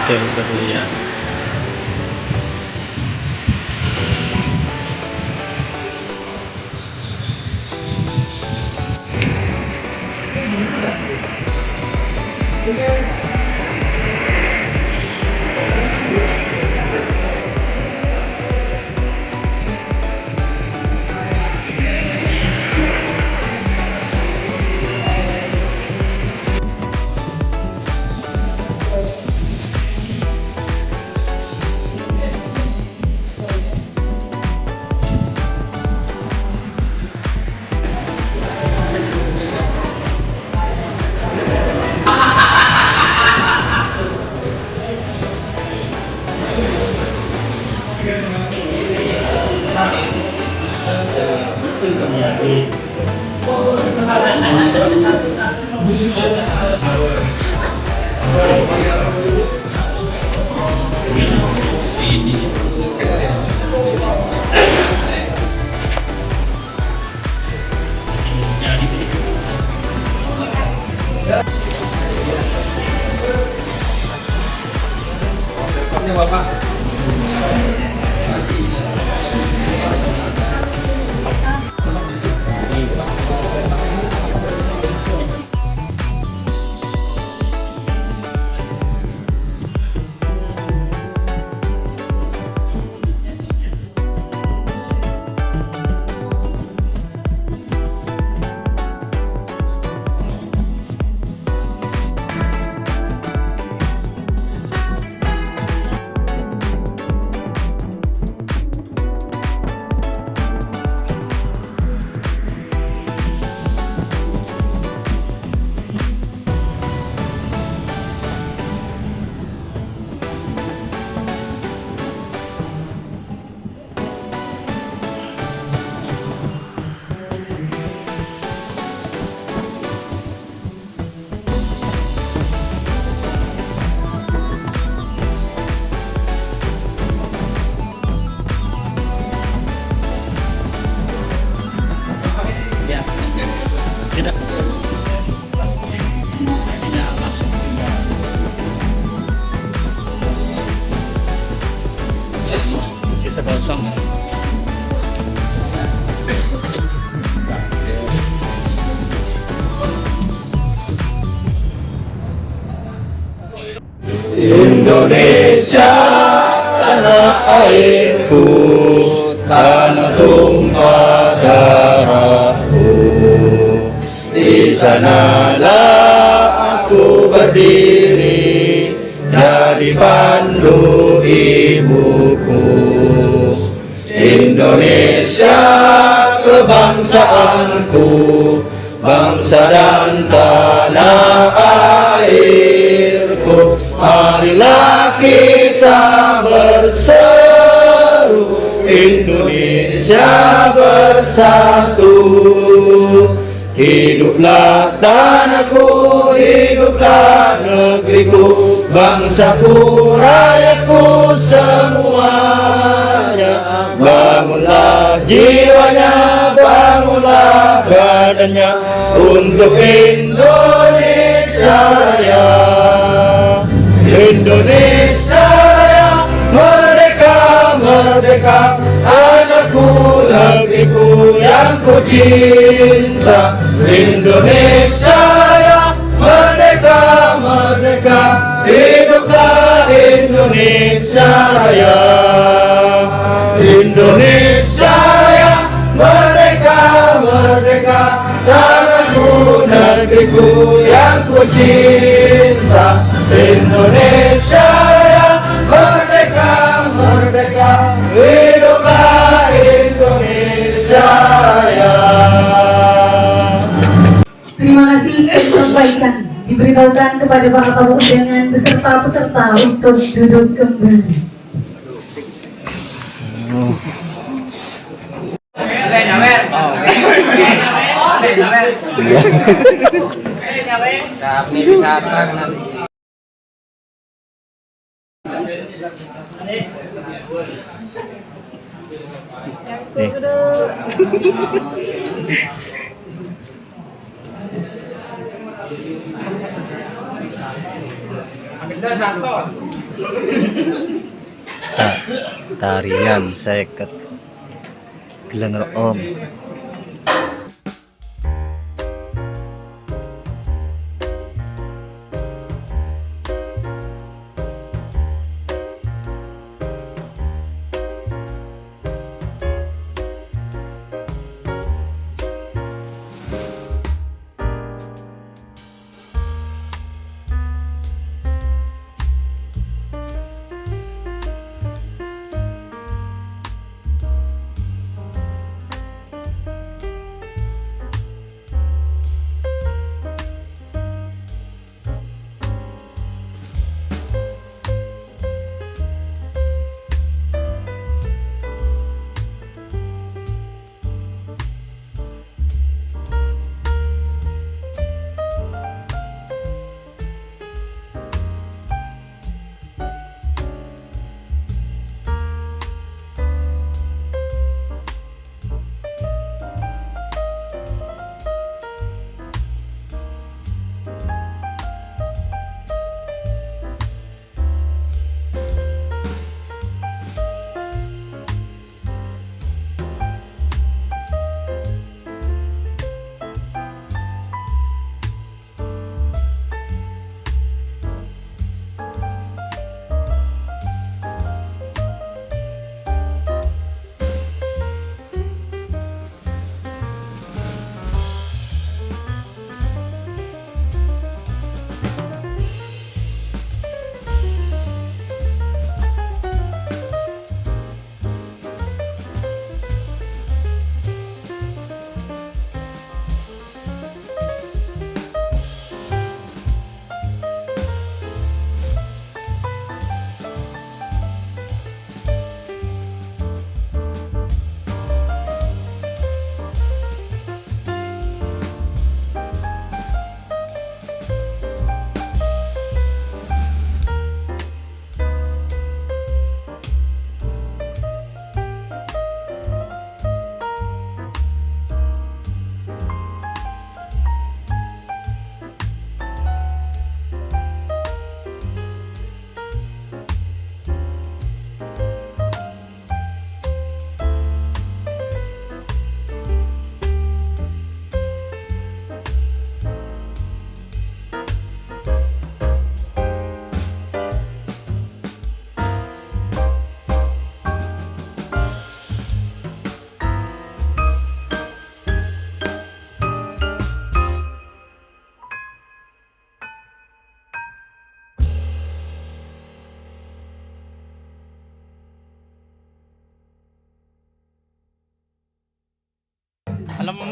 Hotel Berlian. Bapak. Tidak. Tidak langsung tinggal. Sisa kosong. Indonesia tanah airku, tanah tumpah darahku. Di sanalah aku berdiri, jadi pandu ibuku. Indonesia kebangsaanku, bangsa dan tanah airku. Marilah kita berseru, Indonesia bersatu. Hiduplah tanahku, hiduplah negeriku, bangsaku, rakyatku semuanya. Bangunlah jiwanya, bangunlah badannya untuk Indonesia Raya. Indonesia Raya, merdeka, merdeka, anakku, negeriku yang ku cinta. Indonesia Raya, merdeka, merdeka, hiduplah Indonesia Raya. Indonesia Raya, merdeka, merdeka, tanahku, negeriku yang ku cinta. Indonesia Raya, merdeka, merdeka, hiduplah Indonesia Raya. Terima kasih disampaikan, diberitahukan kepada para tamu undangan beserta peserta untuk duduk kembali. Kami wisata nanti. Ambil Santos. tarian seket Gelenger Om.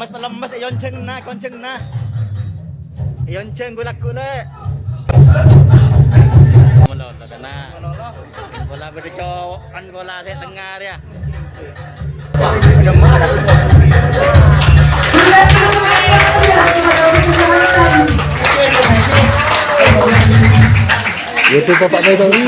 Malemas ayon ceng na konceng na. Ayon ceng gulak gulak. Molo kana. Bola berdiko kan bola saya dengar ya. Itu Bapak Baidori.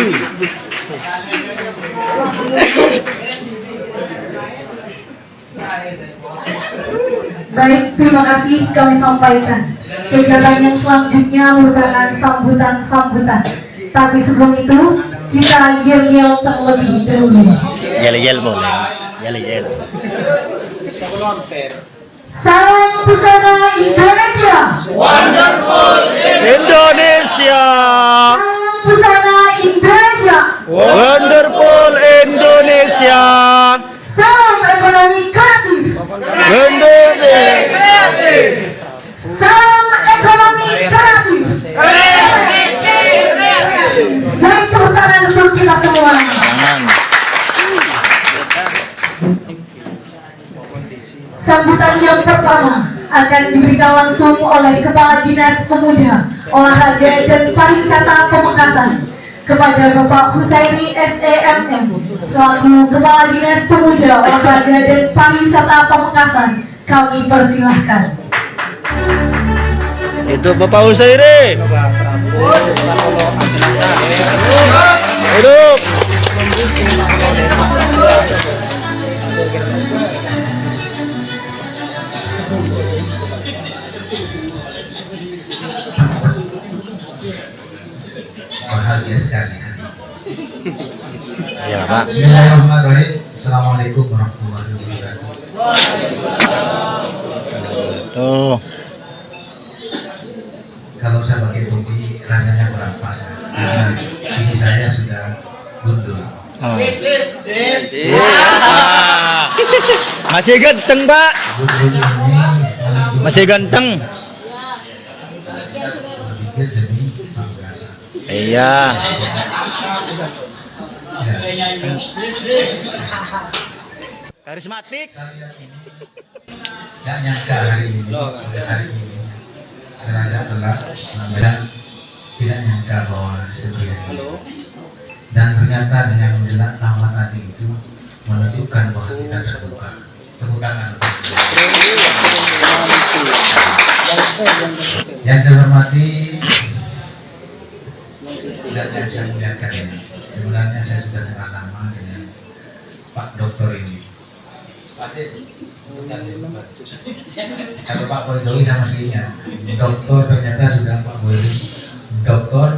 Baik, terima kasih kami sampaikan. Kegiatan yang selanjutnya merupakan sambutan-sambutan. Tapi sebelum itu, kita yel-yel terlebih dahulu. Yel-yel boleh. Yel-yel. Salam Pusana Indonesia. Wonderful Indonesia. Salam Pusana Indonesia. Wonderful Indonesia. Salam ekonomi kreatif. Salam ekonomi kreatif. Baik, tepuk tangan untuk kita semua. Sambutan yang pertama akan diberikan langsung oleh Kepala Dinas Pemuda, Olahraga dan Pariwisata Pamekasan kepada Bapak Husaini SEMM selaku Kepala Dinas Pemuda, Olahraga dan Pariwisata Pamekasan. Kami persilahkan. Itu Bapak Husaini. Hidup. Bahagia sekali. Ya. Pak. Bismillahirrahmanirrahim. Assalamualaikum warahmatullahi wabarakatuh. Tuh. Kalau saya pakai topi rasanya kurang pas. Karena ini saya sudah gundul. Oh. Masih ganteng, Pak. Gundul ini menunjukkan Masih ganteng. berpikir demi bangsa. Iya. Ya. Karismatik. Kalian ini nggak nyangka hari ini, seragam telat, dan tidak nyangka bahwa sebenarnya. Dan ternyata dengan menjelang nama tadi itu menunjukkan bahwa kita terbuka. Tepuk tangan. Yang saya hormati dan yang saya muliakan ini, sebenarnya saya sudah sangat lama dengan Pak Dokter ini. Kalau Pak Boy sama istrinya, dokter ternyata sudah Pak Boy dokter.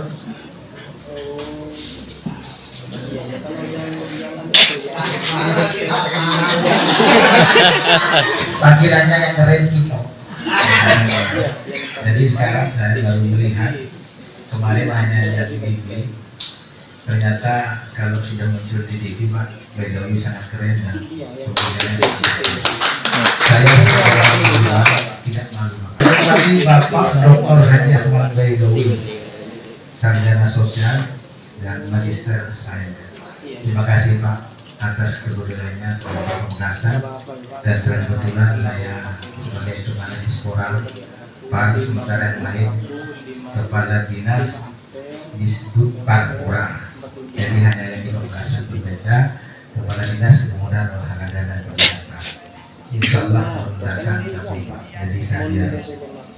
Panggilannya yang keren Kito. Jadi sekarang saya baru melihat, kemarin hanya lihat di TV. Ternyata kalau sudah muncul di TV, Pak Bedowi sangat keren dan pekerjaannya saya tidak malu. Terima kasih Bapak Dr. Haji Ahmad Bedowi, sarjana sosial dan magister sains. Terima kasih Pak atas keberhasilannya pada Pemekasan, dan selain kebetulan saya sebagai kepala disporal Pak sementara yang lain kepala dinas disebut Parpura. Jadi hanya yang di Pemekasan berbeda, kepala dinas kemudian olahraga dan pendidikan. Insya Allah tahun datang tapi Pak, jadi saya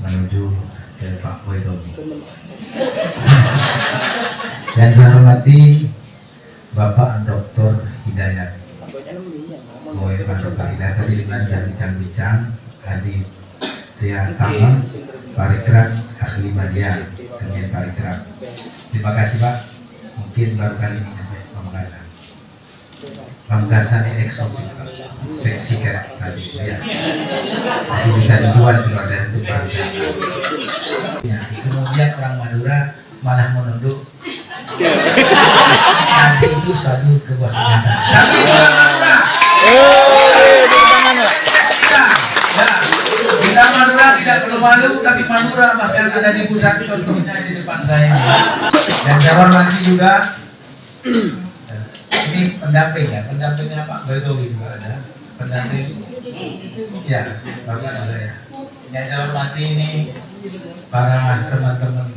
menuju ke Pak Boydomi. Dan saya hormati Bapak Dr. Hidayat. Oh ini Pak Dr. Hidayat tadi sebenarnya bincang-bincang hadir dia tamu Parikrat ahli media dengan Parikrat. Terima kasih Pak. Mungkin baru kali ini sampai Pemekasan. Pemekasan ini eksotik, seksi kan tadi ya. Tapi bisa dijual kalau ada untuk pariwisata. Ya, kemudian orang Madura malah menunduk. Nanti itu suatu kebuah kenyataan. Tapi orang Madura. Kita Madura tidak perlu malu, tapi Madura bahkan ada di pusat, contohnya di depan saya. Dan saya hormati juga ini pendamping ya, pendampingnya Pak Bedowi juga ada, pendamping ya, Bapak ada ya. Yang saya hormati ini para teman-teman,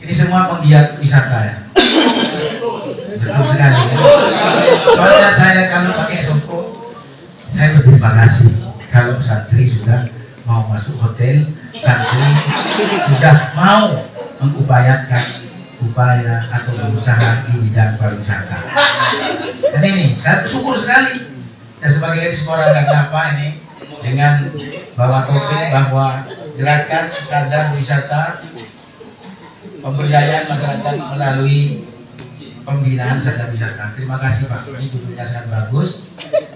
ini semua penggiat wisata ya. Betul sekali ya. Soalnya saya kalau pakai songkok, saya berterima kasih kalau santri sudah mau masuk hotel, santri sudah mau mengupayakan upaya atau berusaha di bidang pariwisata. Dan ini saya syukur sekali dan sebagai diaspora apa ini dengan bawa topik bahwa gerakan sadar wisata pemberdayaan masyarakat melalui pembinaan sadar wisata. Terima kasih Pak, ini judulnya sangat bagus.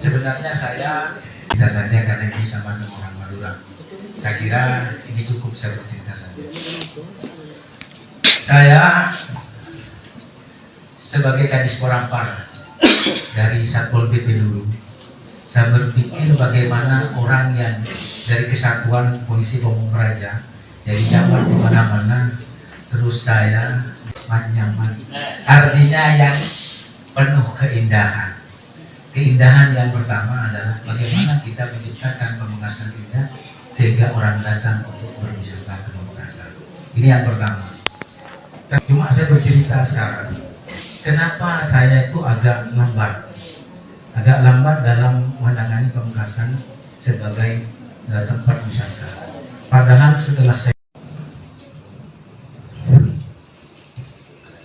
Sebenarnya saya tidak saja karena ini sama-sama orang Madura. Saya kira ini cukup saya bercerita saja. Saya sebagai Kadis Porampar dari Satpol PP dulu, saya berpikir bagaimana orang yang dari Kesatuan Polisi Pamung Praja, dari cabang di mana-mana, terus saya nyaman. Artinya yang penuh keindahan. Keindahan yang pertama adalah bagaimana kita menciptakan Pemekasan indah sehingga orang datang untuk berwisata ke Pemekasan. Ini yang pertama. Cuma saya bercerita sekarang, kenapa saya itu agak lambat dalam menangani Pemekasan sebagai tempat wisata. Padahal setelah saya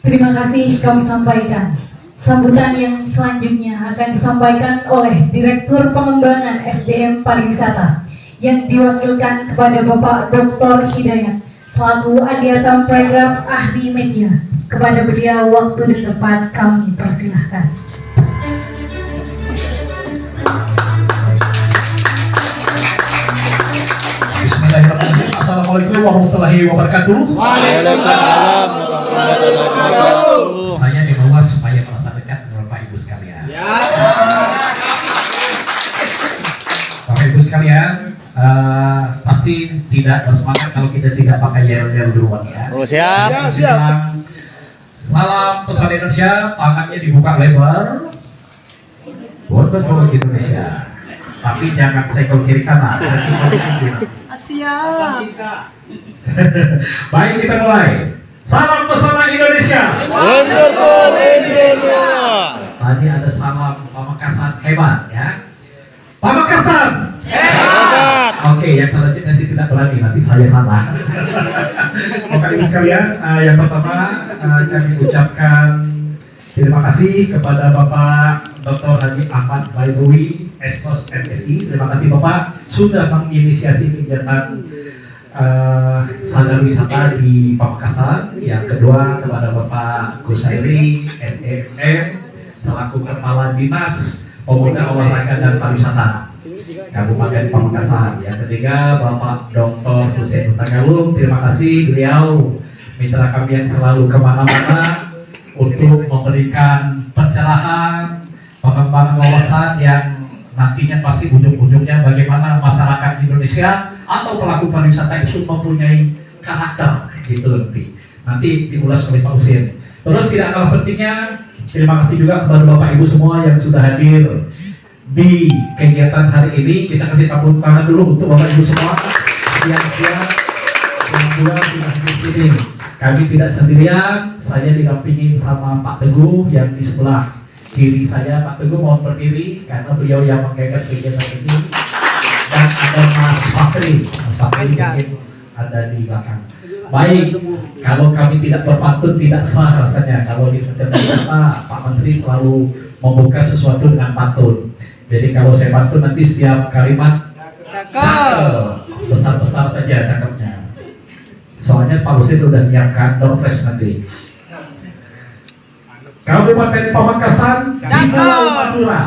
Terima kasih kami sampaikan. Sambutan yang selanjutnya akan disampaikan oleh Direktur Pengembangan SDM Pariwisata yang diwakilkan kepada Bapak Dr. Hidayat selaku Adiatam Paragraf Ahli Media. Kepada beliau waktu dan tempat kami persilahkan. warahmatullahi wabarakatuh. Waalaikumsalam warahmatullahi wabarakatuh. Saya dibawa supaya merasa dekat dengan Bapak Ibu sekalian. Bapak Ibu sekalian, pasti tidak bersemangat kalau kita tidak pakai yel-yel duluan ya. Oh, siap. Salam Pesawat Indonesia, tangannya dibuka lebar. Buat Pesawat Indonesia. Tapi jangan sekor kiri kanan. Baik, kita mulai. Salam Pesawat Indonesia. Wonderful Indonesia. Tadi ada salam Pamekasan hebat ya. Pamekasan Hebat. Oke, yang selanjutnya sih tidak berani, nanti saya salah. Bapak Ibu sekalian, yang pertama kami ucapkan terima kasih kepada Bapak Dr. Haji Ahmad Baidowi, Esos MSI. Terima kasih Bapak sudah menginisiasi kegiatan sadar wisata di Pamekasan. Yang kedua kepada Bapak Kusairi SMM selaku Kepala Dinas Pemuda, Olahraga dan Pariwisata Kabupaten Pamekasan. Yang ketiga Bapak Dr. Husein Utagalung, terima kasih beliau mitra kami yang selalu kemana-mana untuk memberikan pencerahan, pengembangan wawasan yang nantinya pasti ujung-ujungnya bagaimana masyarakat Indonesia atau pelaku pariwisata itu mempunyai karakter gitu nanti diulas oleh Pak Husein. Terus tidak kalah pentingnya, terima kasih juga kepada Bapak Ibu semua yang sudah hadir di kegiatan hari ini. Kita kasih tepuk tangan dulu untuk Bapak Ibu semua yang sudah di sini. Kami tidak sendirian, saya didampingi sama Pak Teguh yang di sebelah kiri saya. Pak Teguh mohon berdiri karena beliau yang menggagas kegiatan ini. Dan ada Mas Fakri, Mas Fakri mungkin ada di belakang. Baik, kalau kami tidak berpantun tidak sah rasanya. Kalau di Wisata Pak Menteri selalu membuka sesuatu dengan pantun. Jadi kalau saya pantun nanti setiap kalimat besar-besar saja cakepnya. Soalnya Pak Husein sudah menyiapkan doorpress nanti. Kabupaten Pamekasan di Pulau Madura.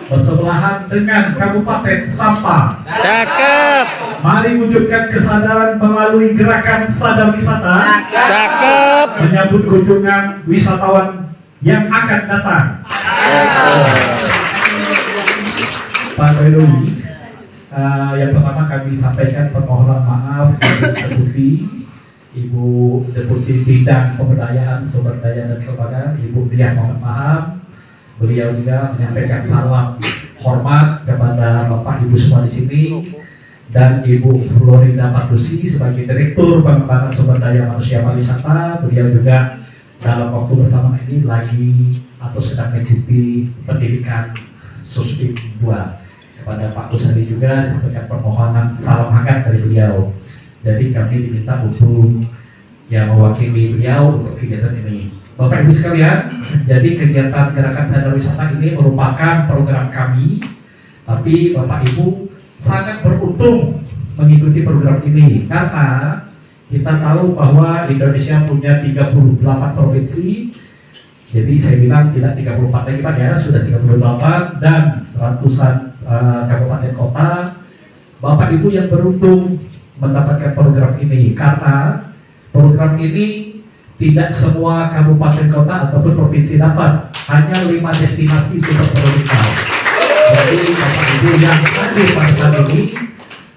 Bersebelahan dengan Kabupaten Sampang. Cakep. Mari wujudkan kesadaran melalui gerakan sadar wisata. Cakep. Menyambut kunjungan wisatawan yang akan datang. Pak Baidowi, yang pertama kami sampaikan permohonan maaf Ibu Deputi Bidang Pemberdayaan Sumber Daya dan Kelembagaan, Ibu Diah mohon maaf. Beliau juga menyampaikan salam hormat kepada Bapak Ibu semua di sini dan Ibu Florinda Pardusi sebagai Direktur Pengembangan Sumber Daya Manusia Pariwisata. Beliau juga dalam waktu bersama ini lagi atau sedang mengikuti pendidikan Suspik 2. Kepada Pak Kusari juga disampaikan permohonan salam hangat dari beliau. Jadi kami diminta untuk yang mewakili beliau untuk kegiatan ini. Bapak Ibu sekalian, jadi kegiatan gerakan sadar wisata ini merupakan program kami, tapi Bapak Ibu sangat beruntung mengikuti program ini karena kita tahu bahwa Indonesia punya 38 provinsi. Jadi saya bilang tidak 34 lagi Pak ya, sudah 38 dan ratusan kabupaten kota. Bapak Ibu yang beruntung mendapatkan program ini karena program ini tidak semua kabupaten kota ataupun provinsi dapat, hanya 5 destinasi super prioritas. Jadi Bapak Ibu yang hadir pada saat ini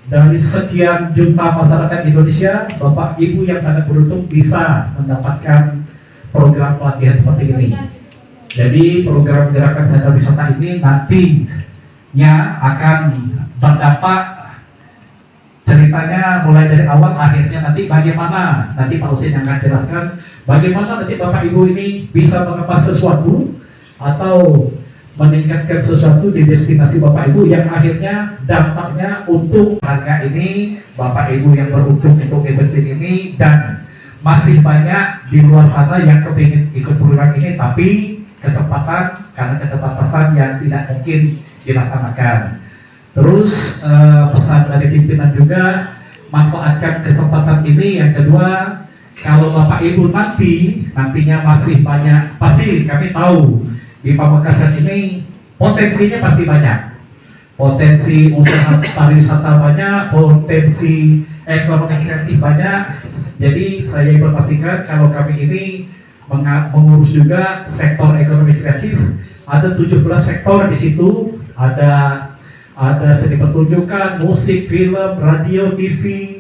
dari sekian juta masyarakat Indonesia, Bapak Ibu yang sangat beruntung bisa mendapatkan program pelatihan seperti ini. Jadi program gerakan sadar wisata ini nantinya akan berdampak ceritanya mulai dari awal akhirnya nanti bagaimana nanti Pak Husein yang akan jelaskan bagaimana nanti Bapak Ibu ini bisa mengemas sesuatu atau meningkatkan sesuatu di destinasi Bapak Ibu yang akhirnya dampaknya untuk harga ini Bapak Ibu yang beruntung untuk event ini dan masih banyak di luar sana yang kepingin ikut program ini tapi kesempatan karena keterbatasan yang tidak mungkin dilaksanakan. Terus pesan dari pimpinan juga manfaatkan kesempatan ini. Yang kedua, kalau Bapak Ibu nantinya masih banyak, pasti kami tahu di Pamekasan ini potensinya pasti banyak. Potensi usaha pariwisata banyak, potensi ekonomi kreatif banyak. Jadi saya informasikan kalau kami ini mengurus juga sektor ekonomi kreatif. Ada 17 sektor di situ. Ada seni pertunjukan, musik, film, radio, TV,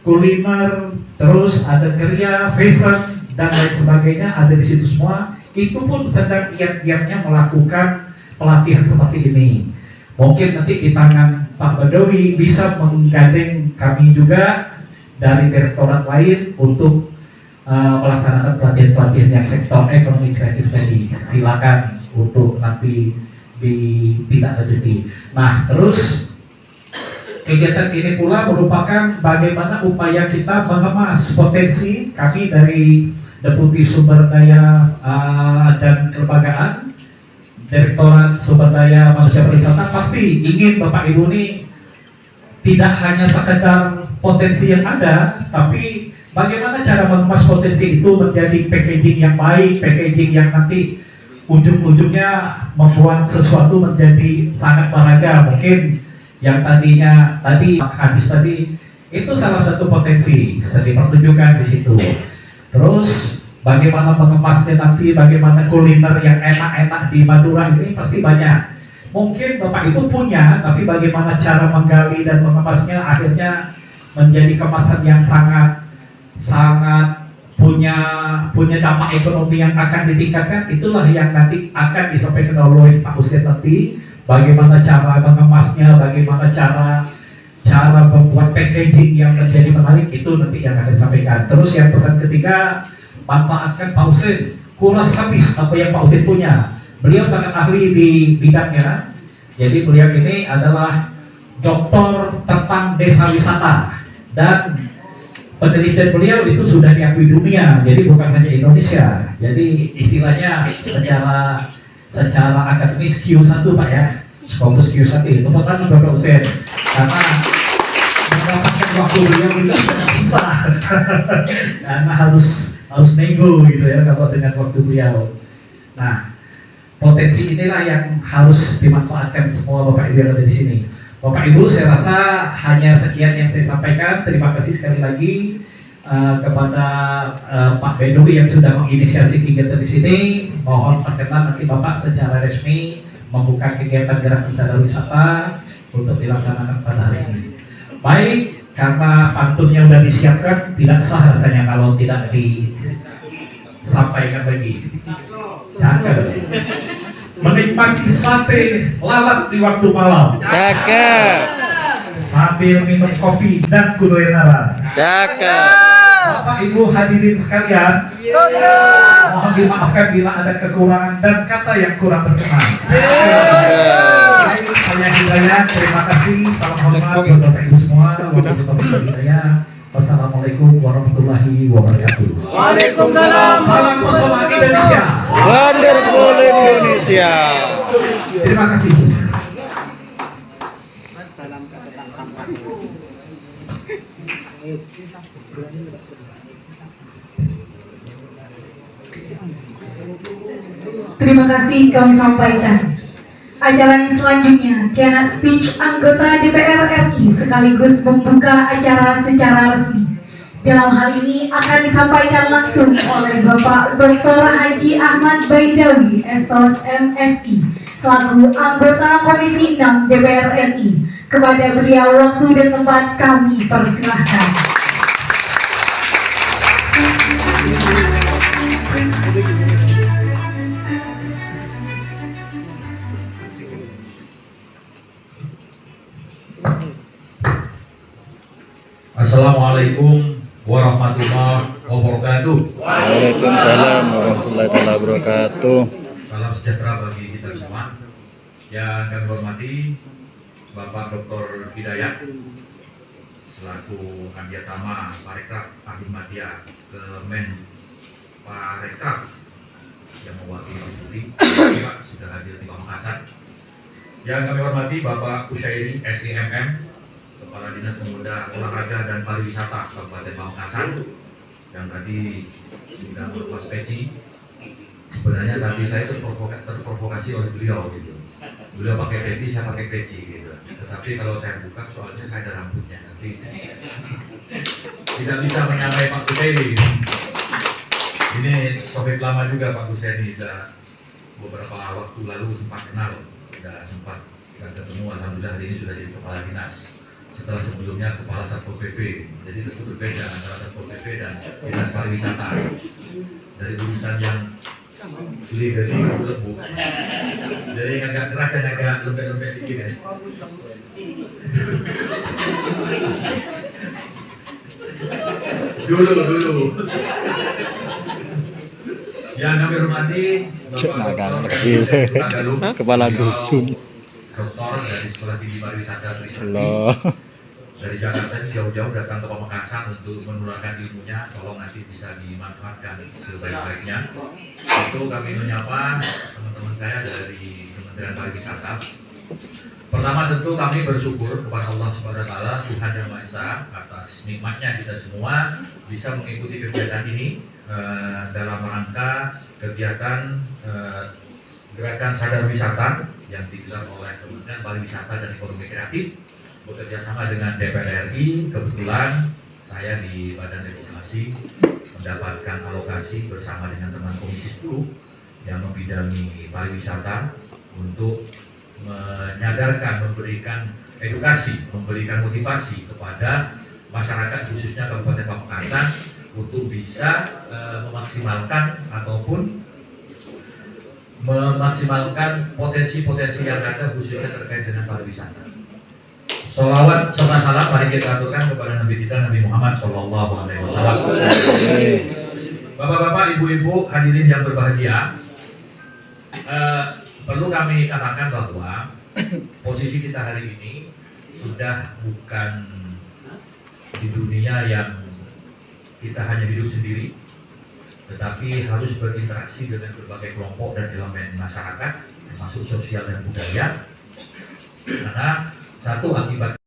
kuliner, terus ada kerja, fashion, dan lain sebagainya ada di situ semua. Itu pun sedang giat-giatnya melakukan pelatihan seperti ini. Mungkin nanti di tangan Pak Badawi bisa menggandeng kami juga dari direktorat lain untuk melaksanakan pelatihan-pelatihan yang sektor ekonomi kreatif tadi. Silakan untuk nanti ditindaklanjuti. Nah, terus kegiatan ini pula merupakan bagaimana upaya kita mengemas potensi kami dari Deputi Sumber Daya dan Kelembagaan Direktorat Sumber Daya Manusia Pariwisata. Pasti ingin Bapak Ibu ini tidak hanya sekedar potensi yang ada, tapi bagaimana cara mengemas potensi itu menjadi packaging yang baik, packaging yang nanti ujung-ujungnya membuat sesuatu menjadi sangat berharga. Mungkin yang tadinya habis tadi itu salah satu potensi seni pertunjukan di situ. Terus bagaimana mengemasnya nanti, bagaimana kuliner yang enak-enak di Madura ini pasti banyak. Mungkin Bapak Ibu punya, tapi bagaimana cara menggali dan mengemasnya akhirnya menjadi kemasan yang sangat punya dampak ekonomi yang akan ditingkatkan. Itulah yang nanti akan disampaikan oleh Pak Ustadz nanti. Bagaimana cara mengemasnya, bagaimana cara membuat packaging yang menjadi menarik, itu nanti yang akan disampaikan. Terus yang pesan ketiga, manfaatkan Pak Ustadz, kuras habis apa yang Pak Ustadz punya. Beliau sangat ahli di bidangnya. Jadi beliau ini adalah doktor tentang desa wisata, dan penelitian beliau itu sudah diakui dunia, jadi bukan hanya Indonesia. Jadi istilahnya secara akademis Q1 Pak ya, Scopus Q1 itu bukan Bapak Usen, karena mendapatkan waktu beliau tidak bisa, karena harus nego gitu ya kalau dengan waktu beliau. Nah, potensi inilah yang harus dimanfaatkan semua Bapak Ibu yang ada di sini. Bapak Ibu, saya rasa hanya sekian yang saya sampaikan. Terima kasih sekali lagi kepada Pak Bedowi yang sudah menginisiasi kegiatan di sini. Mohon perkenan nanti Bapak secara resmi membuka kegiatan gerak wisata wisata untuk dilaksanakan pada hari ini. Baik, karena pantunnya sudah disiapkan, tidak sah rasanya kalau tidak disampaikan lagi. Cakep. Menikmati sate lalat di waktu malam. Cakep. Sambil minum kopi dan kudoenaran. Cakep. Bapak Ibu hadirin sekalian, mohon dimaafkan bila ada kekurangan dan kata yang kurang berkenan. Saya Hidayat, terima kasih. Salam hormat buat Bapak Ibu semua. Wassalamualaikum warahmatullahi wabarakatuh. Waalaikumsalam. Salam pesona Indonesia. Wonderful Indonesia. Terima kasih. Terima kasih kami sampaikan. Acara yang selanjutnya, keynote speech anggota DPR RI sekaligus membuka acara secara resmi. Dalam hal ini akan disampaikan langsung oleh Bapak Dr. Haji Ahmad Baidawi, SOS MSI, selaku anggota Komisi 6 DPR RI. Kepada beliau waktu dan tempat kami persilahkan. Assalamualaikum warahmatullahi wabarakatuh. Waalaikumsalam warahmatullahi wabarakatuh. Salam sejahtera bagi kita semua. Yang kami hormati Bapak Dr. Hidayat selaku Kandidatama Parekraf Ahmadiyah Kemen Parekraf yang mewakili Deputi Pak sudah hadir di Pamekasan. Yang kami hormati Bapak Usyairi SDMM, Kepala Dinas Pemuda Olahraga dan Pariwisata Kabupaten Pamekasan, yang tadi sudah melepas peci. Sebenarnya tadi saya terprovokasi oleh beliau gitu. Beliau pakai peci, saya pakai peci gitu. Tetapi kalau saya buka soalnya saya ada rambutnya nanti tidak bisa menyamai Pak Kuseni. Ini sohib lama juga Pak Kuseni, sudah beberapa waktu lalu sempat kenal, sudah sempat ketemu. Alhamdulillah hari ini sudah jadi kepala dinas setelah sebelumnya kepala Satpol PP. Jadi tentu berbeda antara Satpol PP dan dinas pariwisata. Dari urusan yang geli-geli lembut, jadi agak keras dan agak lembek-lembek dikit ya. Dulu. Yang kami hormati Bapak Dr. Kepala dusun. Doktor dari Sekolah Tinggi Pariwisata Trisakti Allah. dari Jakarta ini jauh-jauh datang ke Pamekasan untuk menularkan ilmunya. Tolong nanti bisa dimanfaatkan sebaik-baiknya. Itu kami menyapa teman-teman saya dari Kementerian Pariwisata. Pertama tentu kami bersyukur kepada Allah Subhanahu wa taala, Tuhan Yang Maha Esa, atas nikmatnya kita semua bisa mengikuti kegiatan ini dalam rangka kegiatan gerakan sadar wisata yang digelar oleh Kementerian Pariwisata dan Ekonomi Kreatif bekerja sama dengan DPR RI. Kebetulan saya di Badan Legislasi mendapatkan alokasi bersama dengan teman Komisi 10 yang membidangi pariwisata untuk menyadarkan, memberikan edukasi, memberikan motivasi kepada masyarakat khususnya Kabupaten Pamekasan untuk bisa memaksimalkan ataupun memaksimalkan potensi-potensi yang ada khususnya terkait dengan pariwisata. Sholawat serta salam mari kita aturkan kepada Nabi kita Nabi Muhammad Sallallahu Alaihi Wasallam. Bapak-bapak, ibu-ibu, hadirin yang berbahagia, perlu kami katakan bahwa posisi kita hari ini sudah bukan di dunia yang kita hanya hidup sendiri, tetapi harus berinteraksi dengan berbagai kelompok dan elemen masyarakat, termasuk sosial dan budaya. Karena satu akibat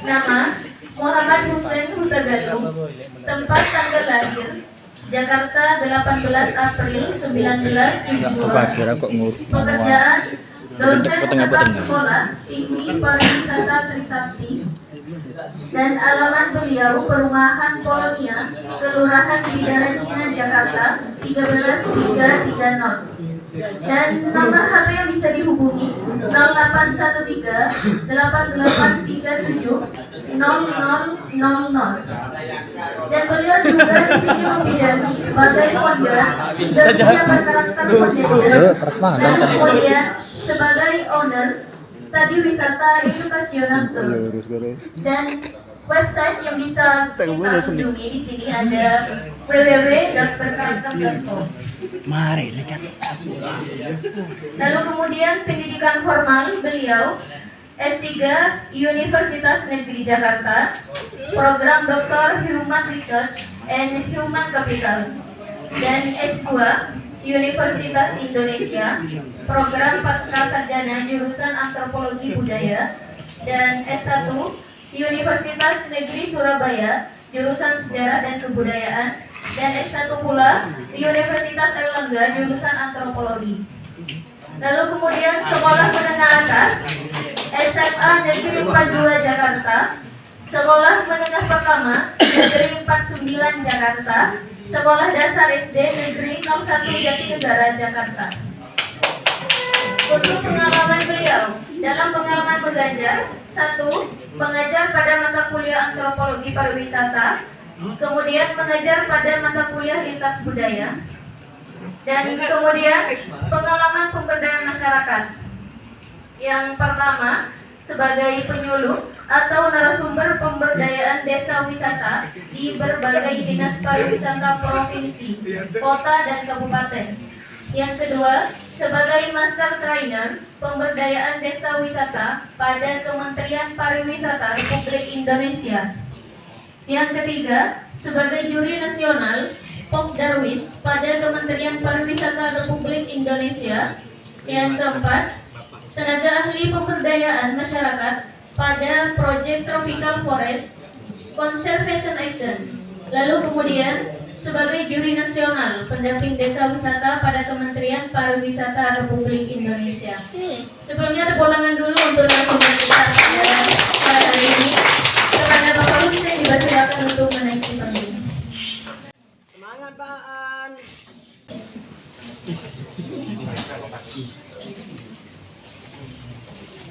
Nama Muhammad Hussein Huta Galung. Tempat tanggal lahir Jakarta 18 April 1972. Kira kok Pekerjaan dosen tetap sekolah Tinggi Pariwisata Trisakti. Dan alamat beliau Perumahan Polonia, Kelurahan Bidara Cina, Jakarta 13330. Dan nomor HP yang bisa dihubungi 0813 8837 0000. Dan beliau juga di sini membidangi sebagai founder Indonesia Berkarakter Foundation dan kemudian sebagai owner Studi Wisata Edukasional Tour. Dan website yang bisa kita kunjungi di sini ada www.berkarakter.com. Mari lihat. Lalu kemudian pendidikan formal beliau S3 Universitas Negeri Jakarta, program Dr. Human Research and Human Capital, dan S2 Universitas Indonesia, program Pasca Sarjana jurusan Antropologi Budaya, dan S1 Universitas Negeri Surabaya, jurusan Sejarah dan Kebudayaan, dan S1 pula Universitas Erlangga, jurusan Antropologi. Lalu kemudian sekolah menengah atas SMA Negeri 42 Jakarta, sekolah menengah pertama Negeri 49 Jakarta, sekolah dasar SD Negeri 01 Jatinegara Jakarta. Untuk pengalaman beliau, dalam pengalaman mengajar, 1. Mengajar pada mata kuliah Antropologi Pariwisata, kemudian mengajar pada mata kuliah Lintas Budaya, dan kemudian pengalaman pemberdayaan masyarakat. Yang pertama, sebagai penyuluh atau narasumber pemberdayaan desa wisata di berbagai dinas pariwisata provinsi, kota, dan kabupaten. Yang kedua, sebagai master trainer pemberdayaan desa wisata pada Kementerian Pariwisata Republik Indonesia. Yang ketiga, sebagai juri nasional Pop Darwis pada Kementerian Pariwisata Republik Indonesia. Yang keempat, tenaga ahli pemberdayaan masyarakat pada proyek Tropical Forest Conservation Action. Lalu kemudian sebagai juri nasional pendamping desa wisata pada Kementerian Pariwisata Republik Indonesia. Sebelumnya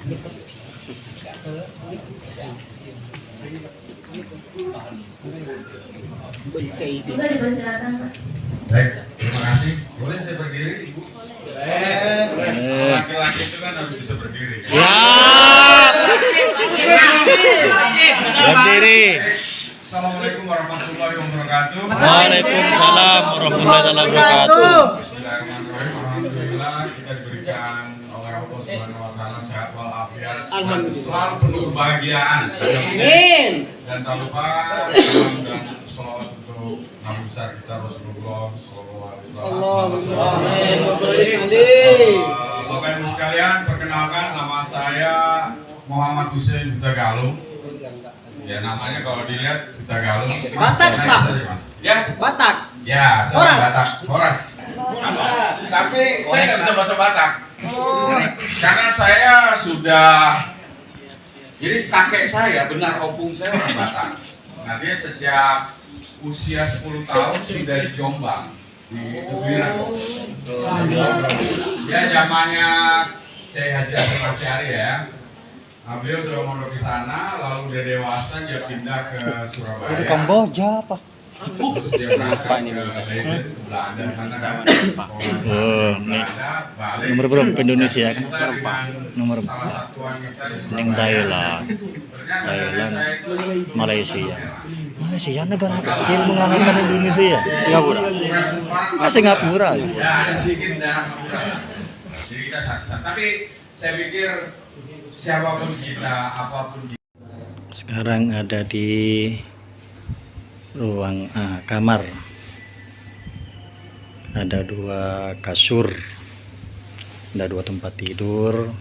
Juga dipersilakan, Pak. Baik, terima kasih. Boleh saya berdiri, Ibu? Laki-laki itu kan harus bisa berdiri. Ya. Berdiri. Assalamualaikum warahmatullahi wabarakatuh. Waalaikumsalam warahmatullahi wabarakatuh. Bismillahirrahmanirrahim. Alhamdulillah kita diberikan oleh Allah Subhanahu wa taala sehat walafiat. Selalu penuh kebahagiaan. Amin. Dan tak lupa salam dan sholawat untuk nabi besar kita Rasulullah sallallahu alaihi wasallam. Bapak Ibu sekalian, perkenalkan nama saya Muhammad Hussein Huta Galung. Ya namanya kalau dilihat Huta Galung. Batak, Pak. Ya, Batak. ya, saya Horas. Batak. Horas. Tapi saya nggak bisa bahasa Batak. Karena saya sudah, jadi kakek saya, benar opung saya orang Batak. Nah dia sejak usia 10 tahun sudah di Jombang, di Tubiran. Ya zamannya saya Haji Hasan Asy'ari ya. Nah, beliau sudah mondok di sana, lalu dia dewasa dia pindah ke Surabaya. Di Kamboja apa? Terus dia berangkat ke Leiden, ke Belanda, sana kan. Belanda, balik. Nomor berapa ke Indonesia kan? Kita dengan Nomor salah satu wanita di Yang Surabaya. Thailand, Ternyata Thailand, saya itu Malaysia. Malaysia negara kecil mengalahkan Indonesia. Singapura. Singapura. Ya, ada sedikit daerah Singapura. Jadi kita satu-satu. Tapi saya pikir siapapun kita, apapun kita. Sekarang ada di ruang kamar. Ada 2 kasur, ada 2 tempat tidur.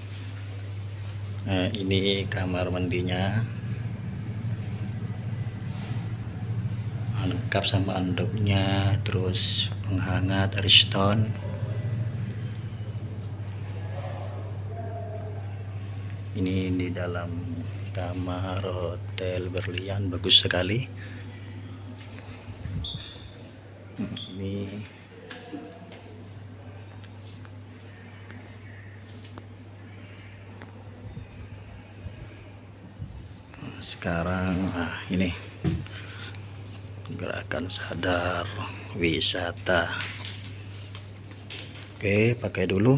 Nah, ini kamar mandinya, lengkap sama anduknya, terus penghangat Ariston. Ini di dalam kamar hotel berlian, bagus sekali. Ini sekarang ini gerakan sadar wisata. Oke, pakai dulu.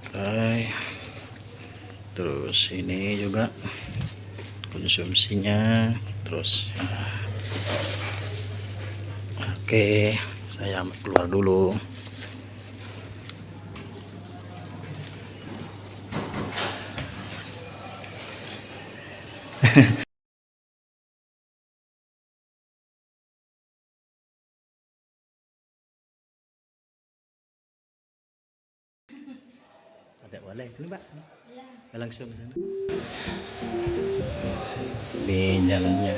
Oke. Terus ini juga konsumsinya, terus oke, saya keluar dulu. Ada boleh ini Mbak, langsung ke sana. Ini jalannya.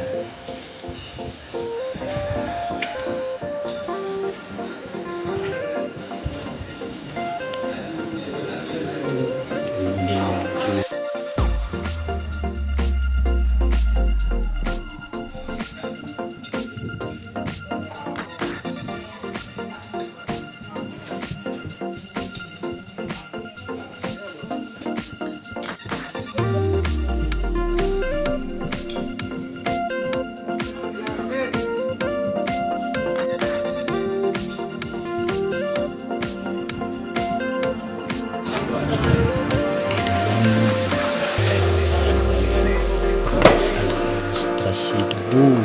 Administrasi dulu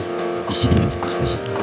di sini. Administrasi dulu.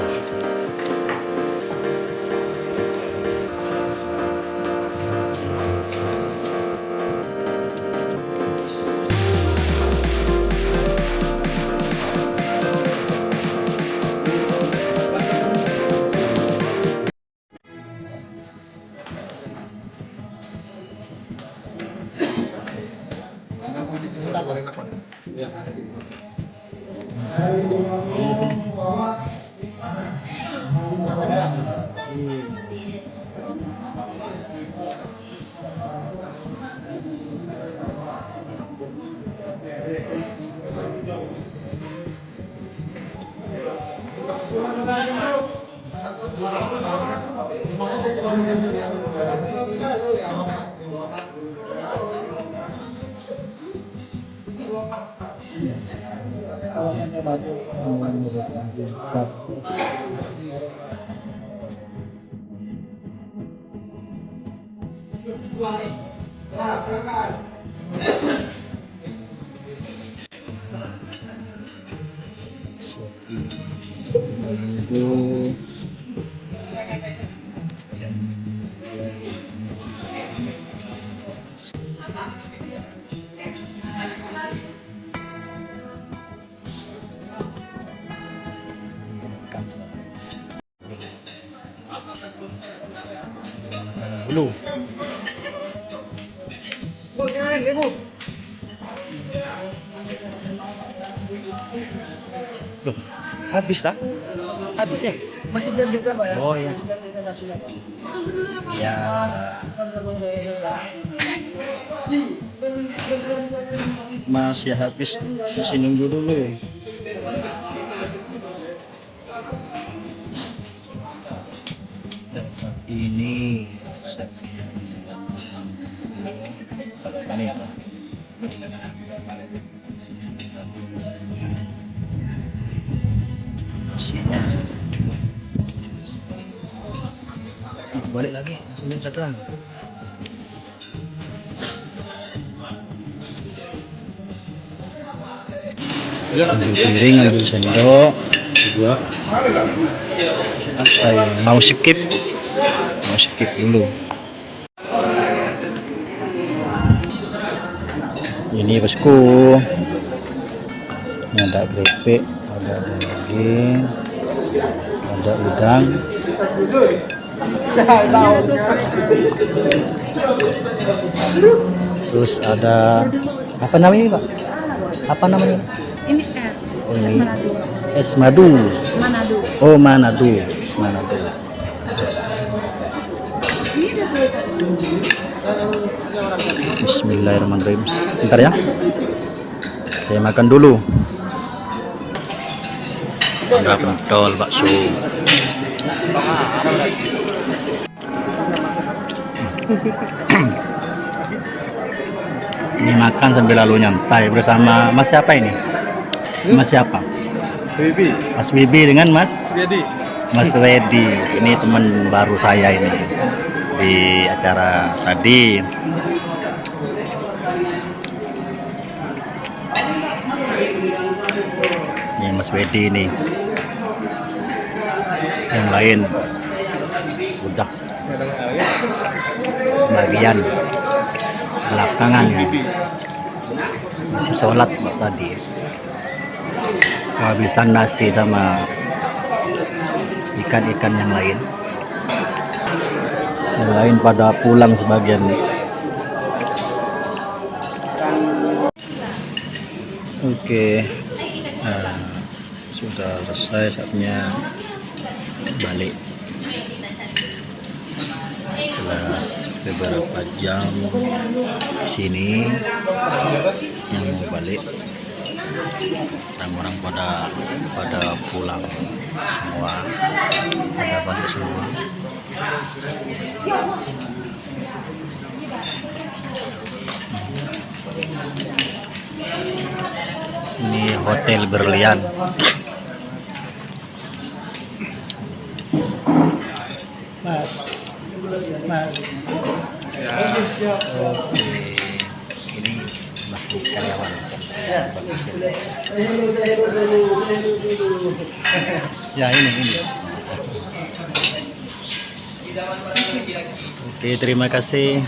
Dulu. Loh, habis lah? Habis ya? Masih dilanjutkan Pak ya? Oh iya. Masih dilanjutkan nasinya. Ya. Masih habis, masih nunggu dulu. Ini apa? Isinya. Balik lagi, langsung datang. Ambil piring, ambil sendok. Dua. Mau skip dulu. Ini bosku, ini ada keripik, ada daging, ada udang, terus ada apa namanya Pak? Apa namanya? Ini es. Oh, Es ini Manado. es madu. Manado. Oh, Manado, es Manado. Ini udah selesai. Bismillahirrahmanirrahim. Bentar ya. Saya makan dulu. Ada pentol, bakso. Ini makan sambil lalu nyantai bersama Mas siapa ini? Mas siapa? Bibi. Mas Bibi dengan Mas Jadi. Mas Wedi. Ini teman baru saya ini di acara tadi. Ini Mas Wedi ini. Yang lain udah bagian belakangan ya. Masih sholat Mbak tadi. Kehabisan nasi sama ikan-ikan yang lain. Yang lain pada pulang sebagian. Oke. Nah, sudah selesai, saatnya balik. Setelah beberapa jam di sini yang mau balik, orang-orang pada pulang semua, pada balik semua. Ini Hotel Berlian. Oke, ini masih karyawan. Bagus ya. Ya ini. Oke, terima kasih.